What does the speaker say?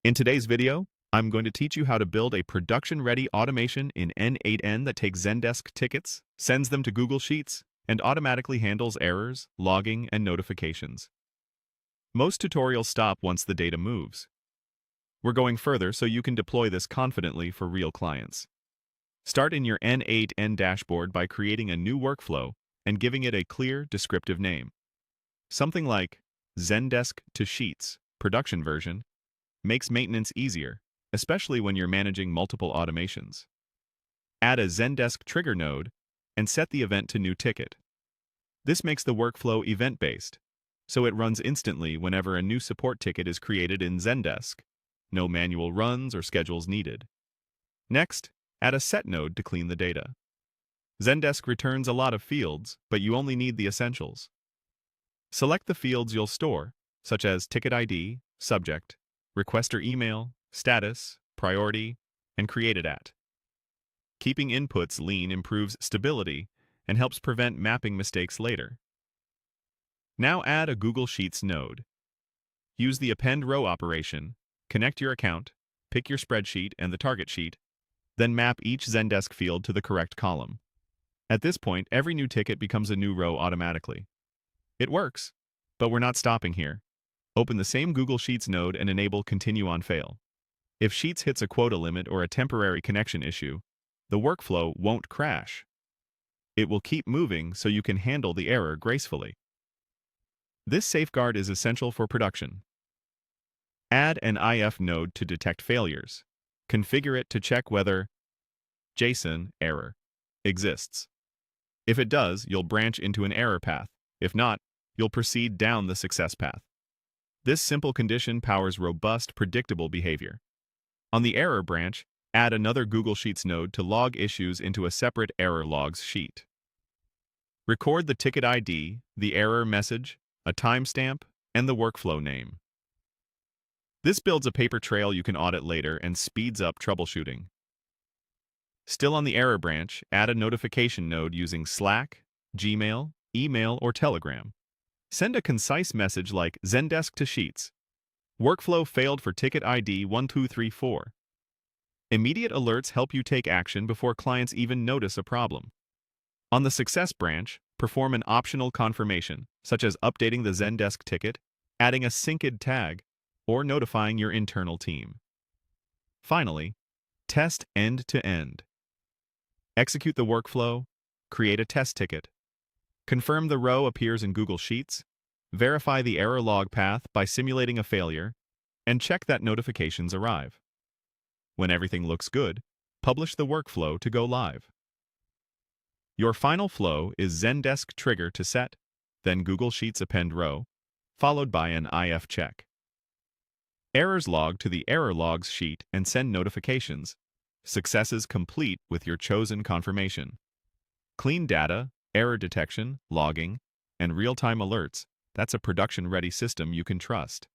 In today's video, I'm going to teach you how to build a production-ready automation in n8n that takes Zendesk tickets, sends them to Google Sheets, and automatically handles errors, logging, and notifications. Most tutorials stop once the data moves. We're going further so you can deploy this confidently for real clients. Start in your n8n dashboard by creating a new workflow and giving it a clear, descriptive name. Something like Zendesk to Sheets, production version, makes maintenance easier, especially when you're managing multiple automations. Add a Zendesk trigger node and set the event to new ticket. This makes the workflow event-based, so it runs instantly whenever a new support ticket is created in Zendesk. No manual runs or schedules needed. Next, add a set node to clean the data. Zendesk returns a lot of fields, but you only need the essentials. Select the fields you'll store, such as ticket ID, subject, requester email, status, priority, and created at. Keeping inputs lean improves stability and helps prevent mapping mistakes later. Now add a Google Sheets node. Use the append row operation, connect your account, pick your spreadsheet and the target sheet, then map each Zendesk field to the correct column. At this point, every new ticket becomes a new row automatically. It works, but we're not stopping here. Open the same Google Sheets node and enable Continue on Fail. If Sheets hits a quota limit or a temporary connection issue, the workflow won't crash. It will keep moving so you can handle the error gracefully. This safeguard is essential for production. Add an if node to detect failures. Configure it to check whether JSON error exists. If it does, you'll branch into an error path. If not, you'll proceed down the success path. This simple condition powers robust, predictable behavior. On the error branch, add another Google Sheets node to log issues into a separate error logs sheet. Record the ticket ID, the error message, a timestamp, and the workflow name. This builds a paper trail you can audit later and speeds up troubleshooting. Still on the error branch, add a notification node using Slack, Gmail, email, or Telegram. Send a concise message like Zendesk to Sheets. Workflow failed for ticket ID 1234. Immediate alerts help you take action before clients even notice a problem. On the success branch, perform an optional confirmation, such as updating the Zendesk ticket, adding a synced tag, or notifying your internal team. Finally, test end-to-end. Execute the workflow, create a test ticket. Confirm the row appears in Google Sheets, verify the error log path by simulating a failure, and check that notifications arrive. When everything looks good, publish the workflow to go live. Your final flow is Zendesk trigger to set, then Google Sheets append row, followed by an if check. Errors log to the error logs sheet and send notifications. Successes complete with your chosen confirmation. Clean data, error detection, logging, and real-time alerts. That's a production-ready system you can trust.